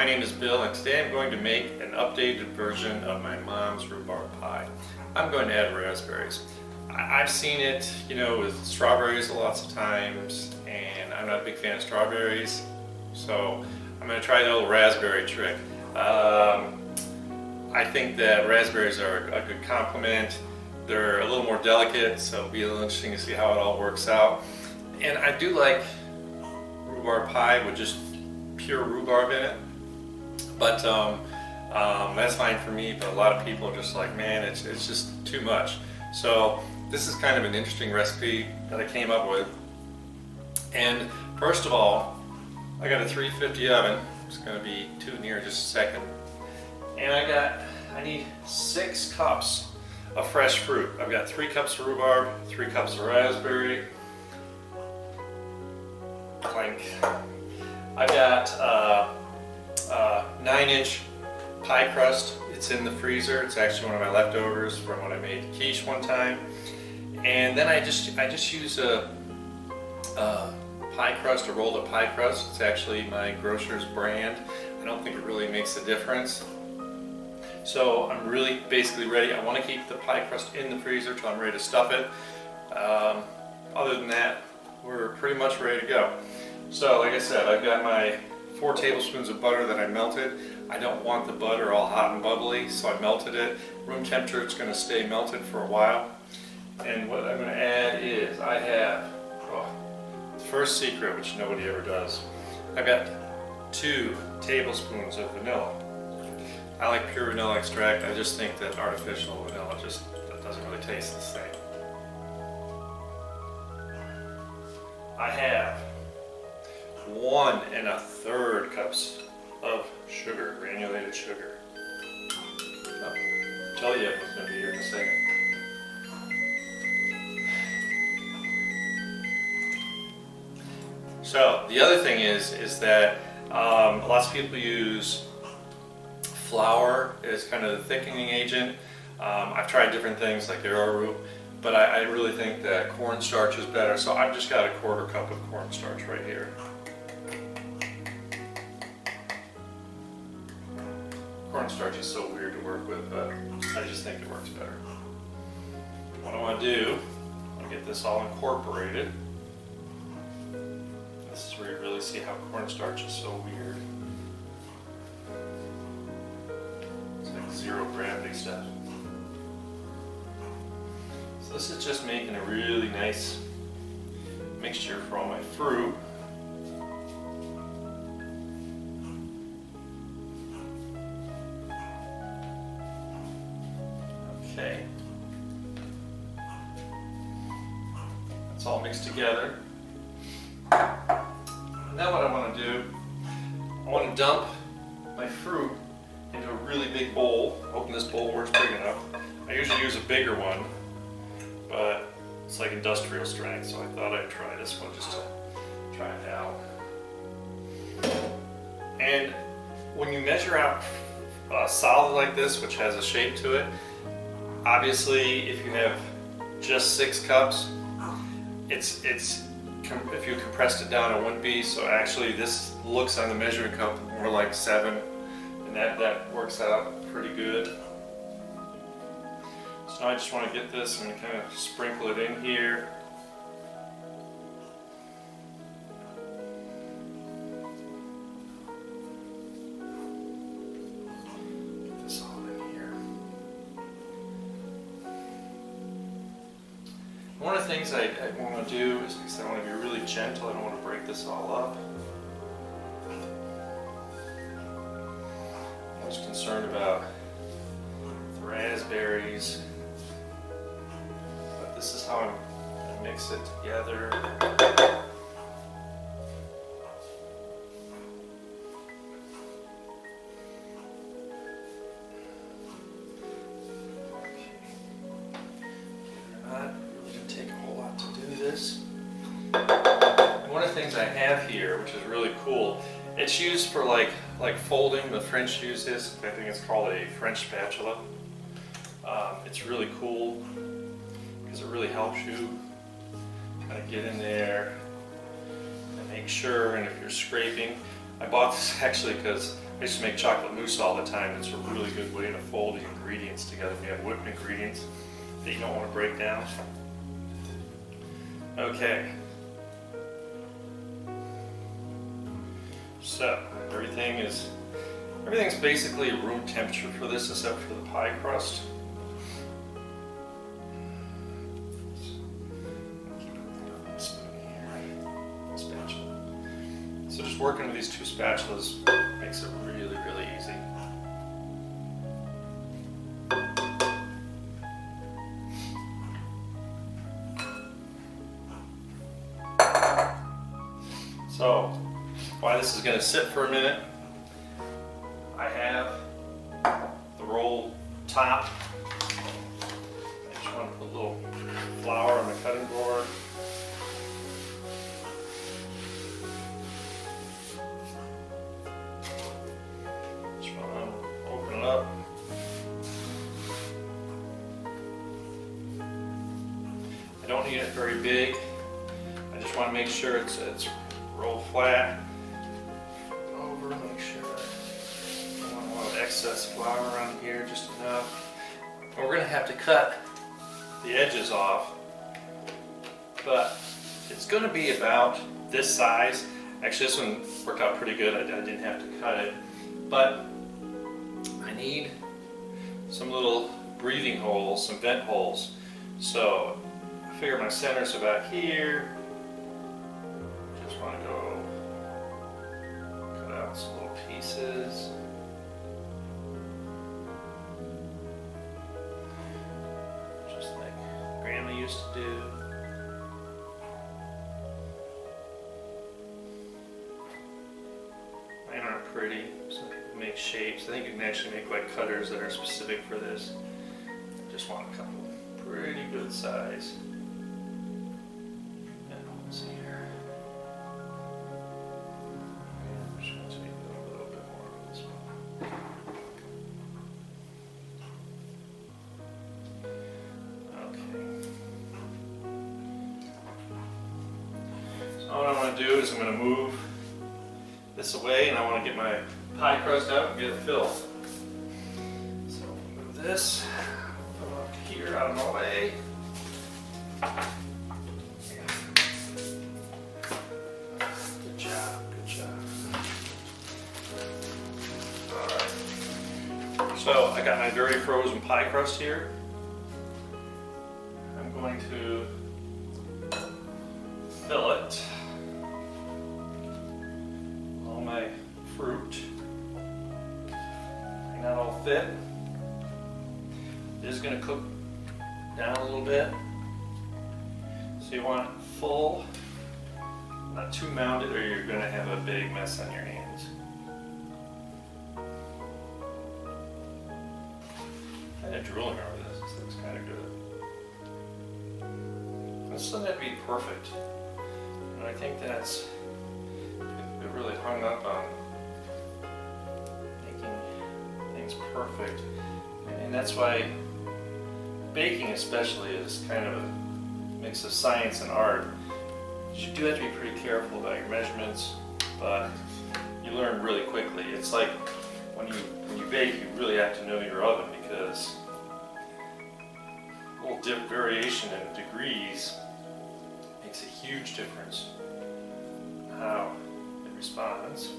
name is Bill, and today I'm going to make an updated version of my mom's rhubarb pie. I'm going to add raspberries. I've seen it, with strawberries lots of times, and I'm not a big fan of strawberries, so I'm going to try the old raspberry trick. I think that raspberries are a good complement. They're a little more delicate, so it'll be a little interesting to see how it all works out. And I do like rhubarb pie with just pure rhubarb in it, but that's fine for me. But a lot of people are just like, man, it's just too much. So this is kind of an interesting recipe that I came up with. And first of all, I got a 350 oven. It's going to be tooting here in just a second. And I need 6 cups of fresh fruit. I've got 3 cups of rhubarb, 3 cups of raspberry. Clink. I've got 9-inch pie crust. It's in the freezer. It's actually one of my leftovers from when I made quiche one time. And then I just use a pie crust, a rolled up pie crust. It's actually my grocer's brand. I don't think it really makes a difference. So I'm really basically ready. I want to keep the pie crust in the freezer till I'm ready to stuff it. Other than that, we're pretty much ready to go. So like I said, I've got my 4 tablespoons of butter that I melted. I don't want the butter all hot and bubbly, so I melted it. Room temperature, it's going to stay melted for a while. And what I'm going to add is I have the first secret, which nobody ever does. I've got 2 tablespoons of vanilla. I like pure vanilla extract. I just think that artificial vanilla that doesn't really taste the same. I have 1 1/3 cups of sugar, granulated sugar. I'll tell you what's going to be here in a second. So the other thing is that lots of people use flour as kind of the thickening agent. I've tried different things like arrowroot, but I really think that cornstarch is better, so I've just got a 1/4 cup of cornstarch right here. Cornstarch is so weird to work with, but I just think it works better. What I want to do, I'll get this all incorporated. This is where you really see how cornstarch is so weird. It's like 0 gravity stuff. So this is just making a really nice mixture for all my fruit. Okay. That's all mixed together. Now what I want to do, I want to dump my fruit into a really big bowl. I hope this bowl works big enough. I usually use a bigger one, but it's like industrial strength, so I thought I'd try this one just to try it out. And when you measure out solid like this, which has a shape to it, obviously if you have just 6 cups, if you compressed it down, it wouldn't be. So actually this looks on the measuring cup more like 7, and that works out pretty good. So now I just want to get this and kind of sprinkle it in here. Get this all in here. One of the things I want to do is, because I want to be really gentle, I don't want to break this all up. I'm just concerned about the raspberries. But this is how I'm going to mix it together. And one of the things I have here, which is really cool, it's used for like folding. The French use this. I think it's called a French spatula. It's really cool because it really helps you kind of get in there and make sure. And if you're scraping, I bought this actually because I used to make chocolate mousse all the time. It's a really good way to fold the ingredients together. If you have whipped ingredients that you don't want to break down. Okay. So everything's basically room temperature for this except for the pie crust. So just working with these two spatulas makes it really, really easy. So, while this is going to sit for a minute, I have the roll top. I just want to put a little flour on the cutting board. Just want to open it up. I don't need it very big. I just want to make sure it's rolled flat. Over, make sure I don't want a lot of excess flour on here, just enough. And we're going to have to cut the edges off, but it's going to be about this size. Actually, this one worked out pretty good. I didn't have to cut it, but I need some little breathing holes, some vent holes. So I figure my center's about here. Just want to go cut out some little pieces. Just like Grandma used to do. Mine aren't pretty. Some people make shapes. I think you can actually make like cutters that are specific for this. I just want a couple pretty good size. And let's see here. I'm just going to take a little bit more of this one. Okay. So what I want to do is I'm going to move this away, and I want to get my pie crust out and get it filled. So move this, put it up here out of my way. Good job, good job. Alright. So I got my very frozen pie crust here. I'm going to fill it. My fruit may not all fit. This is going to cook down a little bit. So you want it full, not too mounded, or you're going to have a big mess on your hands. Kind of drooling over this. This looks kind of good. This doesn't have to be perfect, and I think that's. It really hung up on making things perfect, and that's why baking especially is kind of a mix of science and art. You do have to be pretty careful about your measurements, but you learn really quickly. It's like when you bake, you really have to know your oven, because a little variation in degrees makes a huge difference in how responds,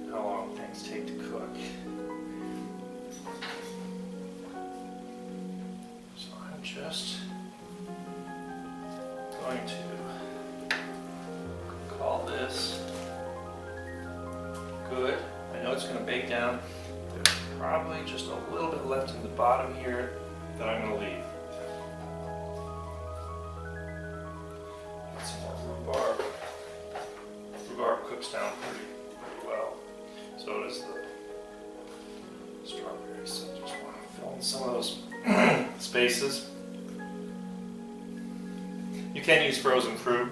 how long things take to cook. So I'm just going to call this good. I know it's going to bake down. There's probably just a little bit left in the bottom here that I'm going to leave. Get some more rhubarb. Rhubarb cooks down pretty well. So does the strawberries. So I just want to fill in some of those spaces. You can use frozen fruit.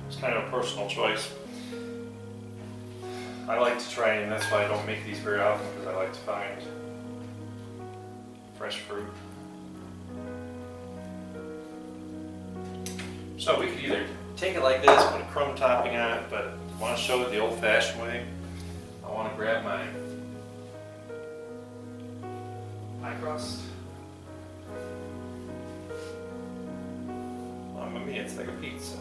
It's kind of a personal choice. I like to try, and that's why I don't make these very often, because I like to find fresh fruit. So we could either take it like this, put a crumb topping on it, but I want to show it the old-fashioned way. I want to grab my pie crust. Mamma mia, it's like a pizza.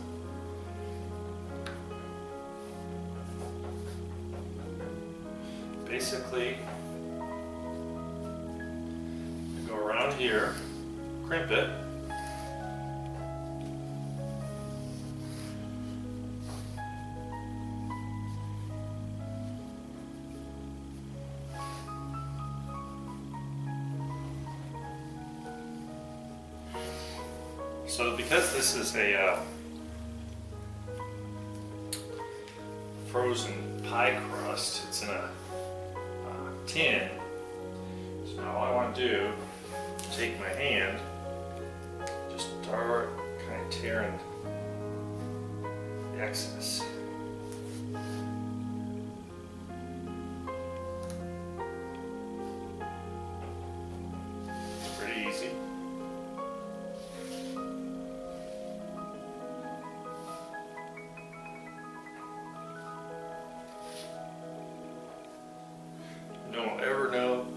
Basically, go around here, crimp it. So because this is a frozen pie crust, it's in a tin. So now all I want to do is take my hand, just start kind of tearing the excess. It's pretty easy. No one will ever know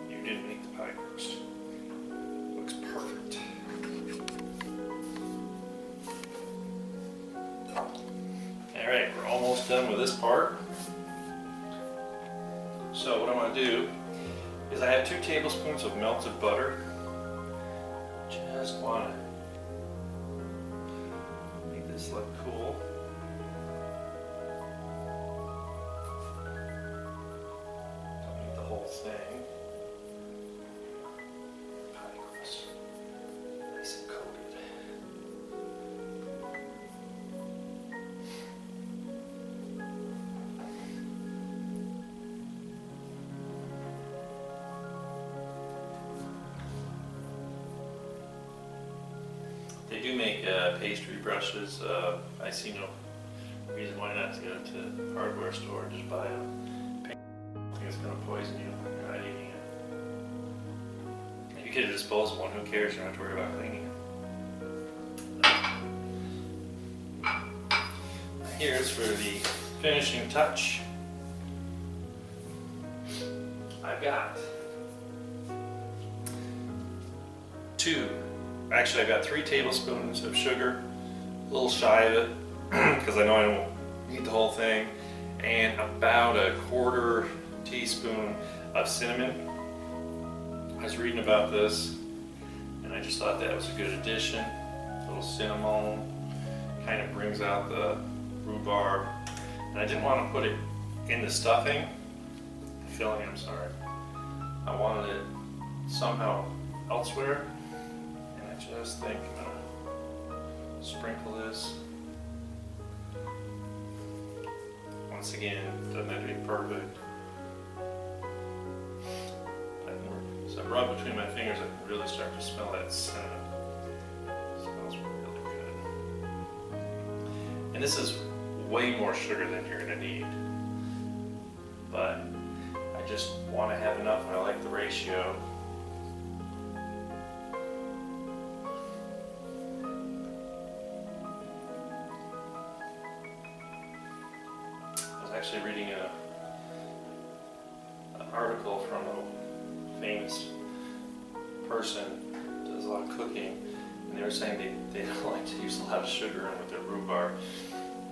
you didn't make the pie crust. Looks perfect. Alright, we're almost done with this part. So what I'm going to do is I have 2 tablespoons of melted butter. Just want to make this look cool. Whole thing. Pie crust. Nice and coated. They do make pastry brushes. I see no reason why not to go to the hardware store and just buy them. It's going to poison you when you're not eating it. You get a disposable one, who cares? You don't have to worry about cleaning it. Here's for the finishing touch. I've got I've got 3 tablespoons of sugar, a little shy of it, because I know I don't need the whole thing, and about a 1/4 teaspoon of cinnamon. I was reading about this and I just thought that was a good addition. A little cinnamon kind of brings out the rhubarb, and I didn't want to put it in the stuffing, the filling, I'm sorry. I wanted it somehow elsewhere, and I just think I'm going to sprinkle this. Once again, doesn't have to be perfect. So I rub between my fingers, I can really start to smell that cinnamon. It smells really good. And this is way more sugar than you're going to need. But I just want to have enough, and I like the ratio. I was actually reading an article from a famous person who does a lot of cooking, and they were saying they don't like to use a lot of sugar in with their rhubarb.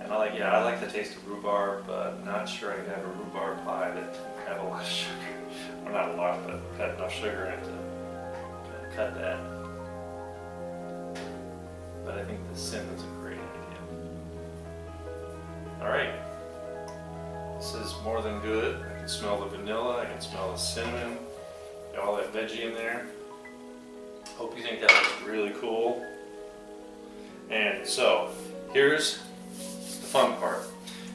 And I like the taste of rhubarb, but not sure I could have a rhubarb pie that didn't have a lot of sugar. Well, not a lot, but had enough sugar in it to kind of cut that. But I think the cinnamon's a great idea. Alright, this is more than good. I can smell the vanilla, I can smell the cinnamon, got all that veggie in there. Hope you think that looks really cool. And so, here's the fun part.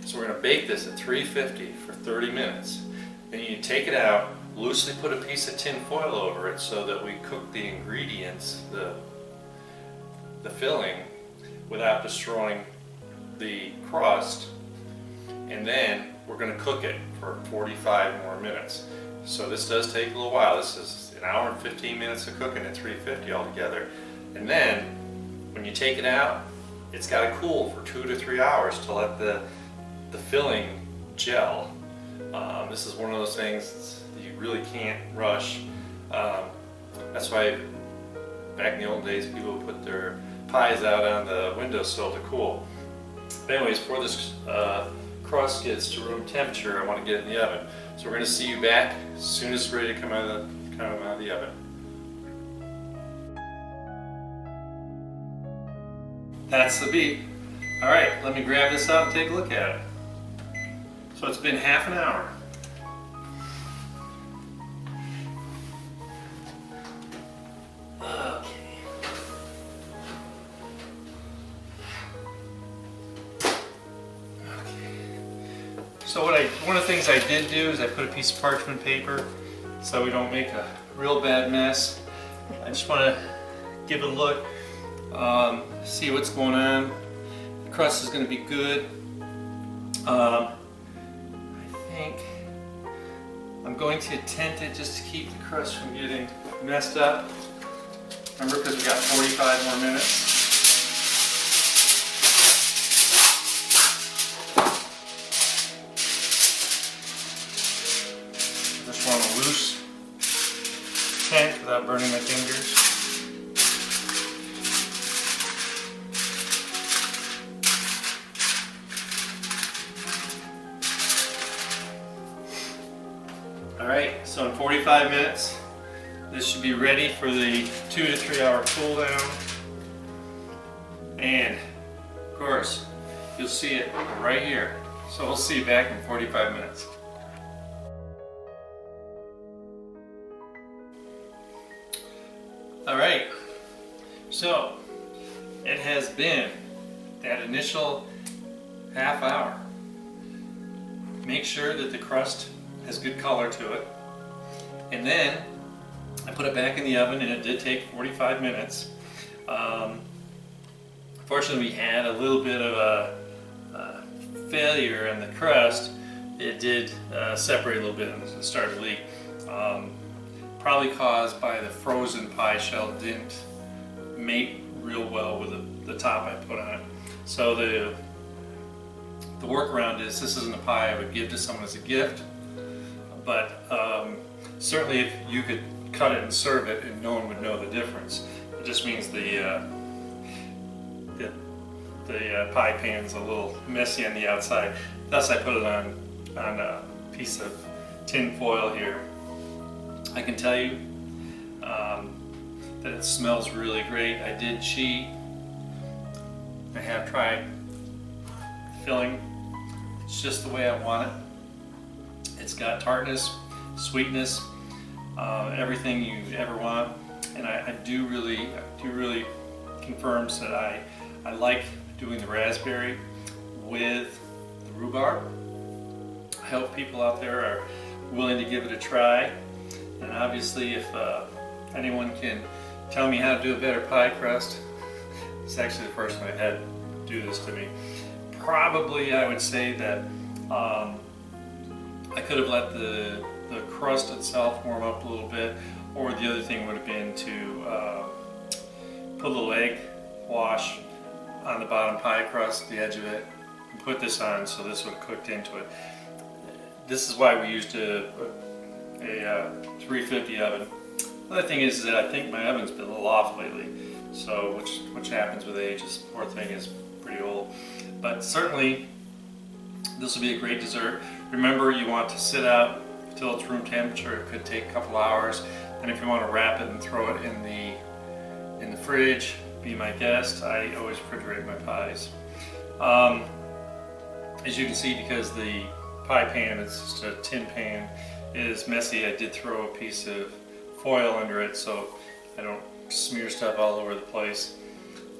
So we're going to bake this at 350 for 30 minutes. Then you take it out, loosely put a piece of tin foil over it so that we cook the ingredients, the filling, without destroying the crust. And then we're going to cook it for 45 more minutes. So this does take a little while. This is an hour and 15 minutes of cooking at 350 altogether. And then when you take it out, it's got to cool for 2 to 3 hours to let the filling gel. This is one of those things that you really can't rush. That's why back in the old days people would put their pies out on the windowsill to cool. But anyways, before this crust gets to room temperature, I want to get it in the oven. So we're going to see you back as soon as it's ready to come out of the oven. That's the beef. All right, let me grab this out and take a look at it. So it's been half an hour. So one of the things I did do is I put a piece of parchment paper so we don't make a real bad mess. I just want to give it a look, see what's going on. The crust is going to be good. I think I'm going to tent it just to keep the crust from getting messed up. Remember, because we got 45 more minutes. Just want a loose tent without burning my fingers. Alright, so in 45 minutes, this should be ready for the 2 to 3 hour cool down. And of course, you'll see it right here. So we'll see you back in 45 minutes. Alright, so it has been that initial half hour. Make sure that the crust has good color to it. And then I put it back in the oven, and it did take 45 minutes. Fortunately, we had a little bit of a failure in the crust. It did separate a little bit and start to leak. Probably caused by the frozen pie shell didn't mate real well with the top I put on it. So the workaround is, this isn't a pie I would give to someone as a gift, but certainly if you could cut it and serve it and no one would know the difference. It just means the pie pan's a little messy on the outside. Thus I put it on a piece of tin foil here. I can tell you that it smells really great. I did cheat. I have tried filling. It's just the way I want it. It's got tartness, sweetness, everything you ever want. And I do really confirms that I like doing the raspberry with the rhubarb. I hope people out there are willing to give it a try. And obviously, if anyone can tell me how to do a better pie crust, it's actually the first one I had do this to me. Probably I would say that I could have let the crust itself warm up a little bit, or the other thing would have been to put a little egg wash on the bottom pie crust, the edge of it, and put this on so this would have cooked into it. This is why we used a 350 oven. Another thing is that I think my oven's been a little off lately, so which happens with age. This poor thing is pretty old. But certainly this will be a great dessert. Remember, you want to sit out until it's room temperature. It could take a couple hours. And if you want to wrap it and throw it in the fridge, be my guest. I always refrigerate my pies. As you can see, because the pie pan is just a tin pan, is messy, I did throw a piece of foil under it so I don't smear stuff all over the place.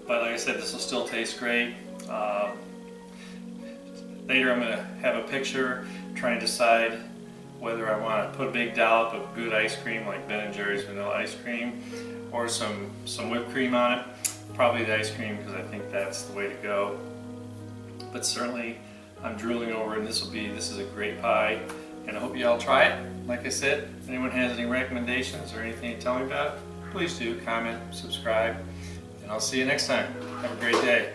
But like I said, this will still taste great. Later I'm going to have a picture, try and decide whether I want to put a big dollop of good ice cream like Ben & Jerry's vanilla ice cream, or some whipped cream on it. Probably the ice cream, because I think that's the way to go. But certainly I'm drooling over, and this is a great pie. And I hope you all try it. Like I said, if anyone has any recommendations or anything to tell me about, please do comment, subscribe, and I'll see you next time. Have a great day.